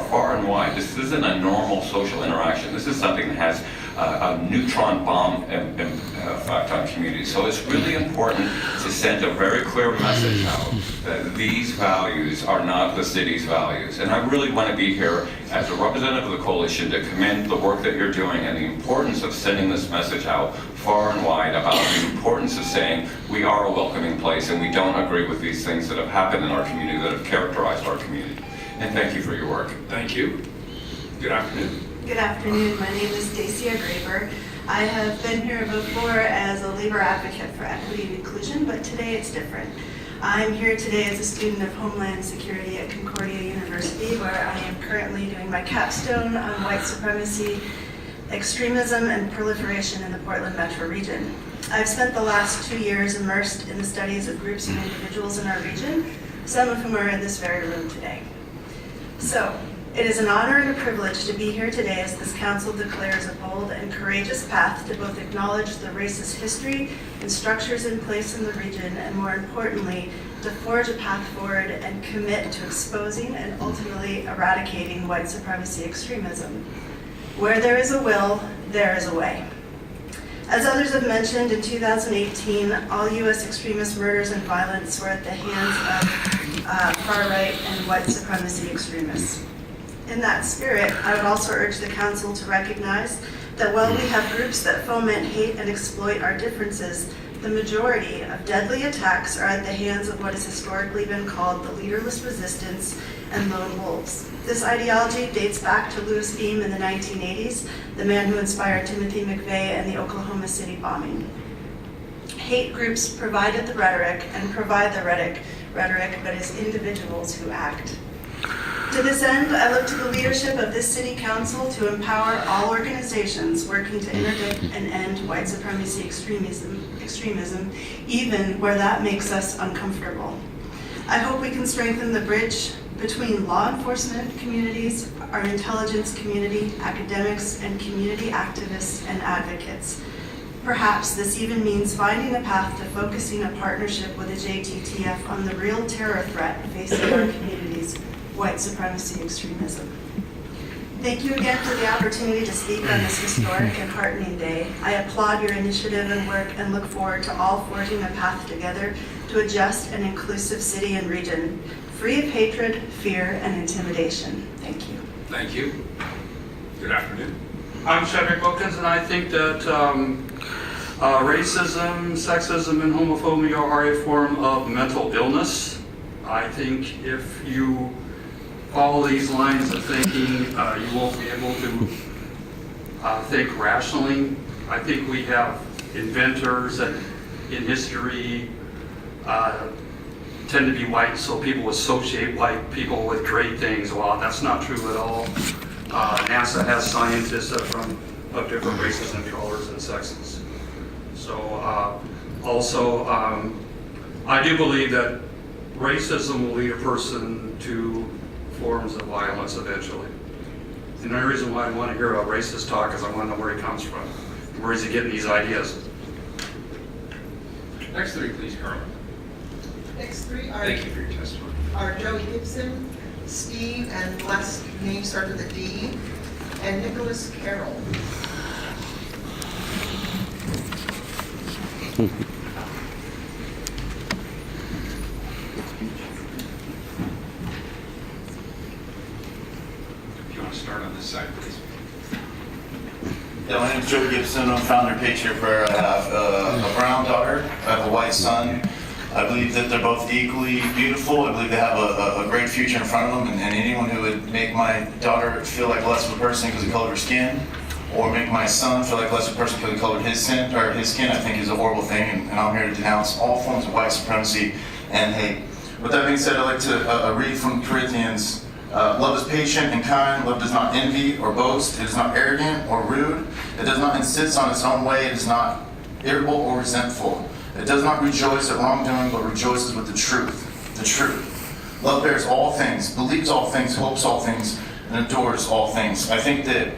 far and wide. This isn't a normal social interaction. This is something that has a neutron bomb effect on communities. So it's really important to send a very clear message out that these values are not the city's values. And I really want to be here as a representative of the coalition to commend the work that you're doing and the importance of sending this message out far and wide about the importance of saying we are a welcoming place and we don't agree with these things that have happened in our community, that have characterized our community. And thank you for your work. Thank you. Good afternoon. Good afternoon. My name is Dacia Graber. I have been here before as a labor advocate for equity and inclusion, but today it's different. I'm here today as a student of Homeland Security at Concordia University, where I am currently doing my capstone on white supremacy, extremism, and proliferation in the Portland metro region. I've spent the last 2 years immersed in the studies of groups and individuals in our region, some of whom are in this very room today. So, it is an honor and a privilege to be here today as this council declares a bold and courageous path to both acknowledge the racist history and structures in place in the region, and more importantly, to forge a path forward and commit to exposing and ultimately eradicating white supremacy extremism. Where there is a will, there is a way. As others have mentioned, in 2018, all U.S. extremist murders and violence were at the hands of far-right and white supremacy extremists. In that spirit, I would also urge the council to recognize that while we have groups that foment hate and exploit our differences, the majority of deadly attacks are at the hands of what has historically been called the leaderless resistance and lone wolves. This ideology dates back to Louis Beam in the 1980s, the man who inspired Timothy McVeigh and the Oklahoma City bombing. Hate groups provided the rhetoric and provide the rhetoric, but it's individuals who act. To this end, I look to the leadership of this city council to empower all organizations working to interdict and end white supremacy extremism, even where that makes us uncomfortable. I hope we can strengthen the bridge between law enforcement communities, our intelligence community, academics, and community activists and advocates. Perhaps this even means finding a path to focusing a partnership with the JTTF on the real terror threat facing our communities, white supremacy extremism. Thank you again for the opportunity to speak on this historic and heartening day. I applaud your initiative and work and look forward to all forging a path together to a just and inclusive city and region, free of hatred, fear, and intimidation. Thank you. Thank you. Good afternoon. I'm Cedric Wilkins, and I think that racism, sexism, and homophobia are a form of mental illness. I think if you follow these lines of thinking, you won't be able to think rationally. I think we have inventors that in history tend to be white, so people associate white people with great things. Well, that's not true at all. NASA has scientists that are of different races and colors and sexes. So also, I do believe that racism will lead a person to forms of violence eventually. And the only reason why I want to hear a racist talk is I want to know where he comes from. Where is he getting these ideas? Next three, please, Carla. Next three are, Thank you for your testimony. Joey Gibson, Steve, and last name starts with a D, and Nicholas Carroll. If you want to start on this side, please. Yeah, my name is Joey Gibson. I'm founder page here for I have a brown daughter. I have a white son. I believe that they're both equally beautiful. I believe they have a great future in front of them, and anyone who would make my daughter feel like less of a person because of the color of her skin, or make my son feel like less of a person because of the color of his skin, I think is a horrible thing, and I'm here to denounce all forms of white supremacy and hate. With that being said, I'd like to read from Corinthians. Love is patient and kind. Love does not envy or boast. It is not arrogant or rude. It does not insist on its own way. It is not irritable or resentful. It does not rejoice at wrongdoing, but rejoices with the truth. The truth. Love bears all things, believes all things, hopes all things, and endures all things. I think that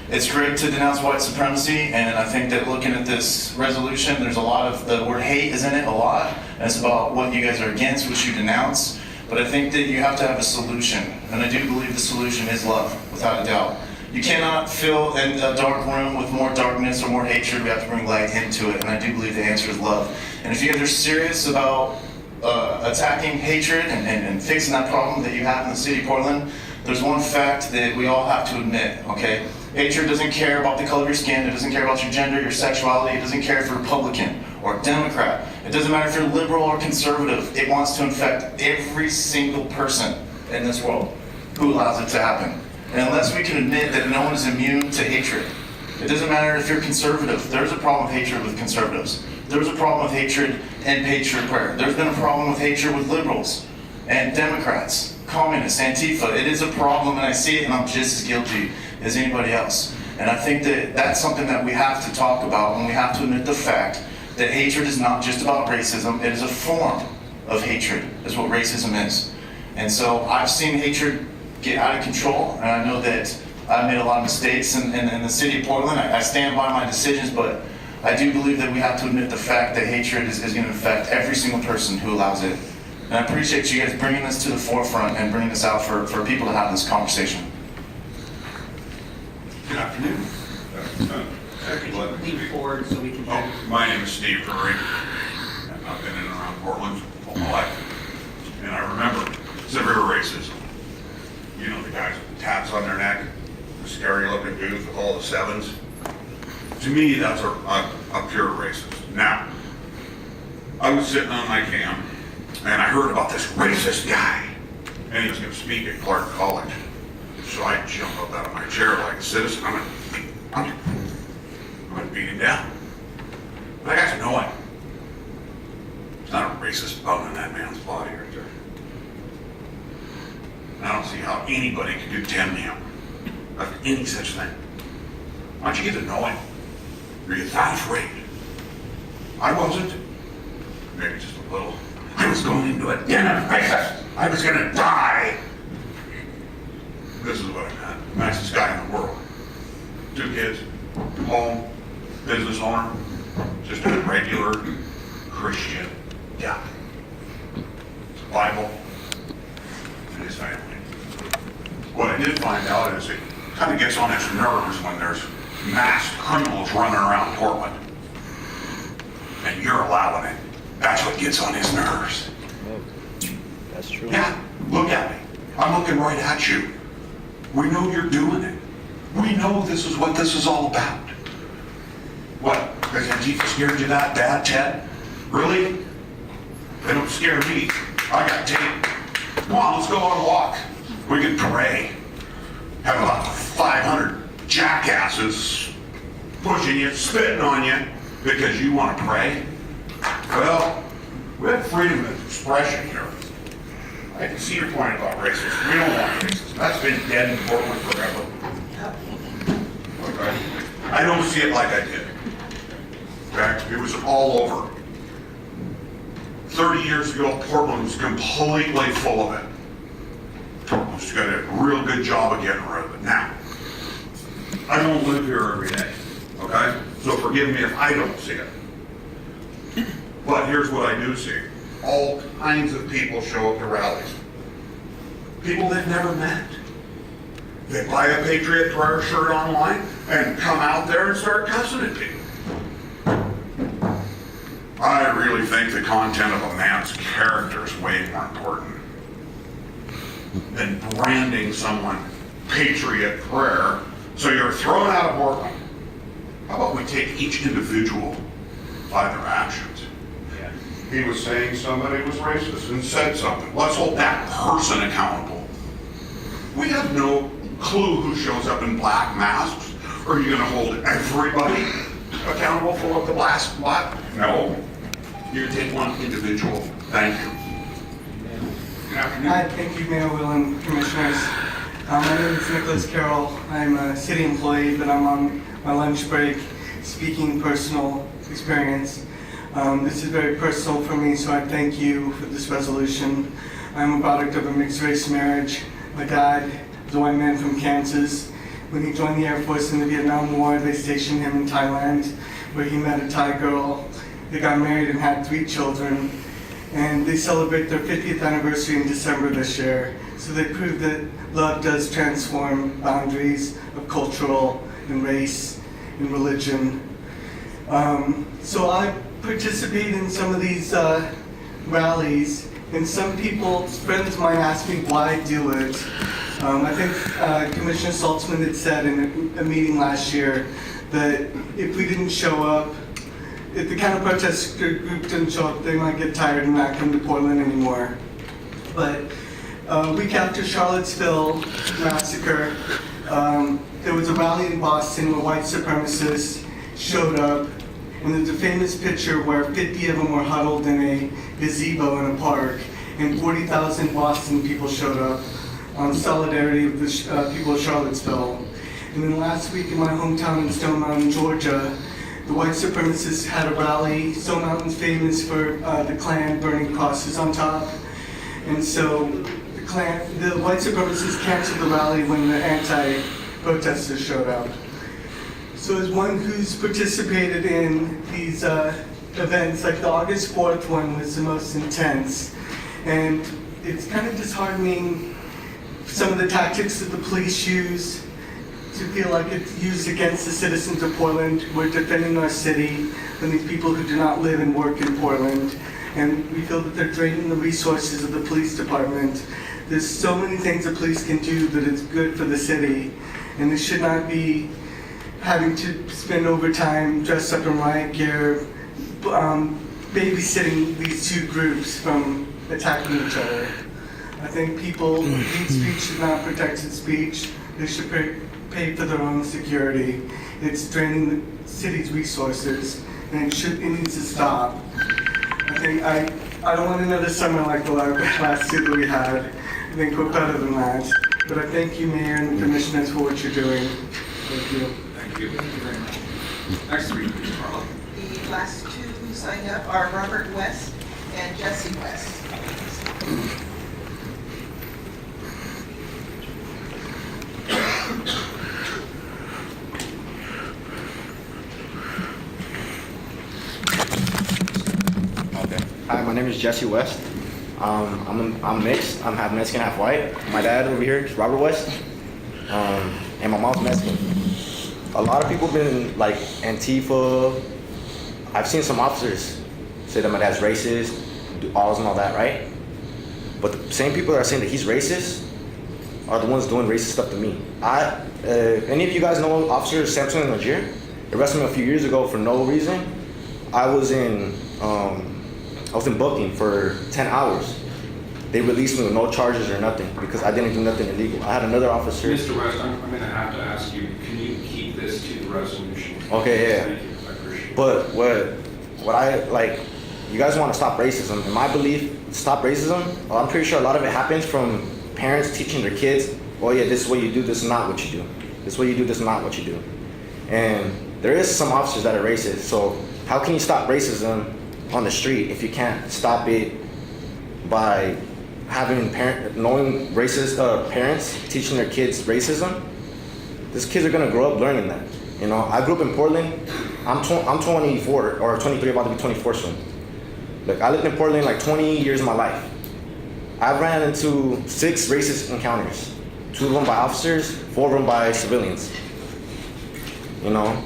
it's great to denounce white supremacy, and I think that looking at this resolution, there's a lot of, the word hate is in it a lot, and it's about what you guys are against, what you denounce. but I think that you have to have a solution, and I do believe the solution is love, without a doubt. You cannot fill in a dark room with more darkness or more hatred. We have to bring light into it, and I do believe the answer is love. And if you guys are serious about attacking hatred and fixing that problem that you have in the city of Portland, there's one fact that we all have to admit, okay? Hatred doesn't care about the color of your skin, it doesn't care about your gender, your sexuality, it doesn't care if you're Republican or Democrat. It doesn't matter if you're liberal or conservative. It wants to infect every single person in this world who allows it to happen. And unless we can admit that no one is immune to hatred, it doesn't matter if you're conservative. There's a problem with hatred with conservatives. There's a problem with hatred and patriot prayer. There's been a problem with hatred with liberals and Democrats, communists, Antifa. It is a problem, and I see it, and I'm just as guilty as anybody else. And I think that that's something that we have to talk about, and we have to admit the fact that hatred is not just about racism. It is a form of hatred, is what racism is. And so I've seen hatred get out of control, and I know that I've made a lot of mistakes in the city of Portland. I stand by my decisions, but I do believe that we have to admit the fact that hatred is going to affect every single person who allows it. And I appreciate you guys bringing this to the forefront and bringing this out for people to have this conversation. Good afternoon. Could you lean forward so we can hear? Oh, my name is Steve Curry. I've been in and around Portland all my life. And I remember severe racism. You know, the guys with the tats on their neck, the scary looking dudes with all the sevens. To me, that's a pure racist. Now, I was sitting on my cam, and I heard about this racist guy, and he was going to speak at Clark College. So I jumped up out of my chair like a citizen. I'm going to beat him down. But I got to know him. There's not a racist bone in that man's body right there. And I don't see how anybody could condemn him of any such thing. Why don't you get to know him? Are you that afraid? I wasn't. Maybe just a little. I was going into a den of racists. I was going to die. This is what I meant. The nicest guy in the world. 2 kids, home, business owner, just a regular Christian guy. Bible, and his family. What I did find out is it kind of gets on his nerves when there's masked criminals running around Portland. And you're allowing it. That's what gets on his nerves. That's true. Yeah, look at me. I'm looking right at you. We know you're doing it. We know this is what this is all about. What? Has Antifa scared you that bad, Ted? Really? They don't scare me. I got tape. Come on, let's go on a walk. We can pray. Have about 500 jackasses pushing you, spitting on you because you want to pray. Well, we have freedom of expression here. I can see your point about racism. We don't want racism. That's been dead in Portland forever. Okay? I don't see it like I did. Okay? It was all over. 30 years ago, Portland was completely full of it. Portland's got a real good job of getting rid of it. Now, I don't live here every day. Okay? So forgive me if I don't see it. But here's what I do see. All kinds of people show up to rallies. People they've never met. They buy a Patriot Prayer shirt online and come out there and start cussing at people. I really think the content of a man's character is way more important than branding someone Patriot Prayer so you're thrown out of Portland. How about we take each individual by their actions? He was saying somebody was racist and said something. Let's hold that person accountable. We have no clue who shows up in black masks. Are you going to hold everybody accountable for what the last what? No. You take one individual. Thank you. Good afternoon. Hi, thank you, Mayor Will and Commissioners. My name is Nicholas Carroll. I'm a city employee, but I'm on my lunch break speaking personal experience. This is very personal for me, so I thank you for this resolution. I'm a product of a mixed race marriage. My dad was a white man from Kansas. When he joined the Air Force in the Vietnam War, they stationed him in Thailand, where he met a Thai girl. They got married and had 3 children. and they celebrate their 50th anniversary in December this year. So they prove that love does transform boundaries of cultural and race and religion. So I participate in some of these rallies, and some people, friends of mine, ask me why I do it. I think Commissioner Saltzman had said in a meeting last year that if we didn't show up, if the counter protester group didn't show up, they might get tired and not come to Portland anymore. But a week after Charlottesville massacre, there was a rally in Boston where white supremacists showed up, and there's a famous picture where 50 of them were huddled in a gazebo in a park, and 40,000 Boston people showed up on solidarity with the people of Charlottesville. And then last week in my hometown in Stone Mountain, Georgia, the white supremacists had a rally. Stone Mountain's famous for the Klan burning crosses on top. And so the white supremacists canceled the rally when the anti-protesters showed up. So as one who's participated in these events, like the August 4th one was the most intense. And it's kind of disheartening some of the tactics that the police use to feel like it's used against the citizens of Portland. We're defending our city from these people who do not live and work in Portland. And we feel that they're draining the resources of the police department. There's so many things the police can do that is good for the city. And they should not be having to spend overtime dressed up in riot gear, babysitting these two groups from attacking each other. I think people, hate speech should not protect speech. They should pay for their own security. It's draining the city's resources, and it needs to stop. I don't want another summer like the last two that we had. I think we're better than that. But I thank you, Mayor and the Commissioners, for what you're doing. Thank you. Thank you. Thank you very much. Next speaker, please, Carla. The last two who signed up are Robert West and Jesse West. Okay. Hi, my name is Jesse West. I'm mixed. I'm half Mexican, half white. My dad over here is Robert West, and my mom's Mexican. A lot of people been like Antifa. I've seen some officers say that my dad's racist, do alls and all that, right? But the same people that are saying that he's racist are the ones doing racist stuff to me. Any of you guys know Officer Samson in Nigeria? They arrested me a few years ago for no reason. I was in booking for 10 hours. They released me with no charges or nothing because I didn't do nothing illegal. I had another officer. Mr. West, I'm going to have to ask you, can you keep this to the resolution? Okay, yeah. Thank you, I appreciate it. But what I like, you guys want to stop racism. In my belief, stop racism. I'm pretty sure a lot of it happens from parents teaching their kids, oh yeah, this is what you do, this is not what you do. This is what you do, this is not what you do. And there is some officers that are racist. So how can you stop racism on the street if you can't stop it by having knowing racist parents teaching their kids racism? These kids are gonna grow up learning that. You know, I grew up in Portland. I'm 24 or 23, about to be 24 soon. Look, I lived in Portland like 20 years of my life. I ran into 6 racist encounters. 2 of them by officers, 4 of them by civilians. You know,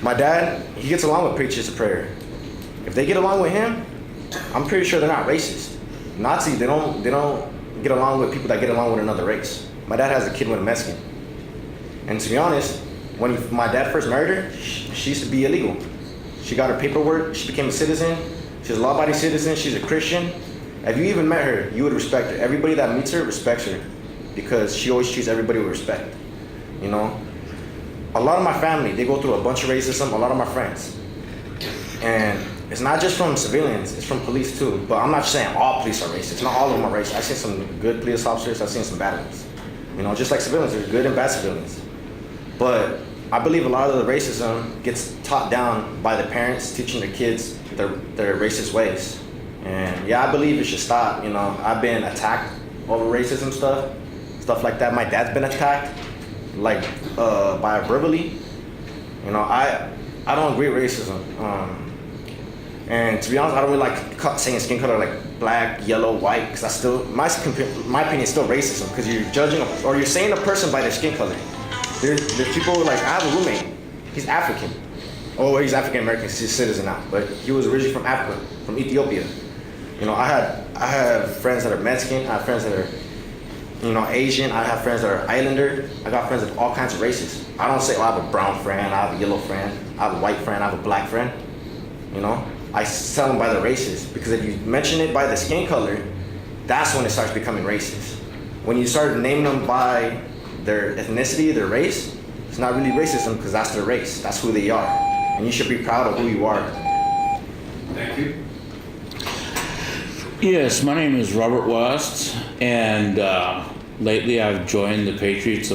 my dad, he gets along with preachers of prayer. If they get along with him, I'm pretty sure they're not racist. Nazis, they don't get along with people that get along with another race. My dad has a kid with a Mexican. And to be honest, when my dad first married her, she used to be illegal. She got her paperwork, she became a citizen. She's a law-abiding citizen, she's a Christian. If you even met her, you would respect her. Everybody that meets her respects her because she always treats everybody with respect, you know? A lot of my family, they go through a bunch of racism, a lot of my friends. And it's not just from civilians, it's from police too. But I'm not saying all police are racist. Not all of them are racist. I've seen some good police officers, I've seen some bad ones. You know, just like civilians, there's good and bad civilians. But I believe a lot of the racism gets taught down by the parents teaching their kids their racist ways. And yeah, I believe it should stop. You know, I've been attacked over racism stuff like that. My dad's been attacked, like by verbally. You know, I don't agree with racism. And to be honest, I don't really like saying skin color like black, yellow, white, because that's still, my opinion is still racism, because you're judging, or you're saying a person by their skin color. There's people like, I have a roommate, he's African. Oh, he's African American, he's a citizen now, but he was originally from Africa, from Ethiopia. You know, I have friends that are Mexican, I have friends that are, you know, Asian, I have friends that are Islander, I got friends of all kinds of races. I don't say, oh, I have a brown friend, I have a yellow friend, I have a white friend, I have a black friend, you know? I tell them by the races, because if you mention it by the skin color, that's when it starts becoming racist. When you start naming them by their ethnicity, their race, it's not really racism, because that's their race, that's who they are. And you should be proud of who you are. Thank you. Yes, my name is Robert West, and lately I've joined the Patriots